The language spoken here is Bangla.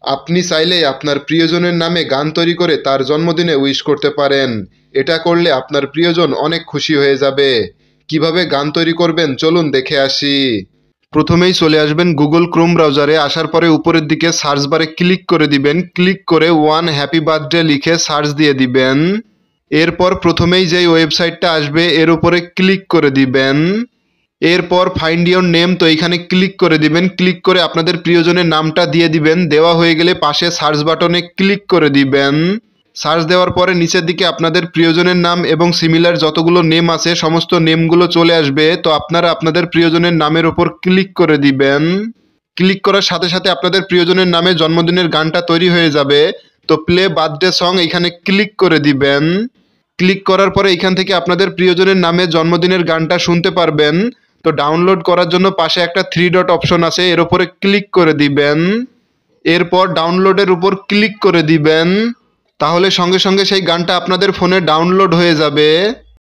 আপনি চাইলেই আপনার প্রিয়জনের নামে গান তৈরি করে তার জন্মদিনে উইশ করতে পারেন। এটা করলে আপনার প্রিয়জন অনেক খুশি হয়ে যাবে। কিভাবে গান তৈরি করবেন চলুন দেখে আসি। প্রথমেই চলে আসবেন গুগল ক্রোম ব্রাউজারে। আসার পরে উপরের দিকে সার্চ বারে ক্লিক করে দিবেন। ক্লিক করে ওয়ান হ্যাপি বার্থডে লিখে সার্চ দিয়ে দিবেন। এরপর প্রথমেই যেই ওয়েবসাইটটা আসবে এর উপরে ক্লিক করে দিবেন। এরপর ফাইন্ড ইওর নেম, তো এখানে ক্লিক করে দিবেন। ক্লিক করে আপনাদের প্রিয়জনের নামটা দিয়ে দিবেন। দেওয়া হয়ে গেলে পাশে সার্চ বাটনে ক্লিক করে দিবেন। সার্চ দেওয়ার পরে নিচের দিকে আপনাদের প্রিয়জনের নাম এবং সিমিলার যতগুলো নেম আছে সমস্ত নেমগুলো চলে আসবে। তো আপনারা আপনাদের প্রিয়জনের নামের উপর ক্লিক করে দিবেন। ক্লিক করার সাথে সাথে আপনাদের প্রিয়জনের নামে জন্মদিনের গানটা তৈরি হয়ে যাবে। তো প্লে বার্থডে সং এখানে ক্লিক করে দিবেন। ক্লিক করার পরে এখান থেকে আপনাদের প্রিয়জনের নামে জন্মদিনের গানটা শুনতে পারবেন। তো ডাউনলোড করার জন্য পাশে একটা থ্রি ডট অপশন আছে, এর উপরে ক্লিক করে দিবেন। এরপর ডাউনলোডের উপর ক্লিক করে দিবেন। তাহলে সঙ্গে সঙ্গে সেই গানটা আপনাদের ফোনে ডাউনলোড হয়ে যাবে।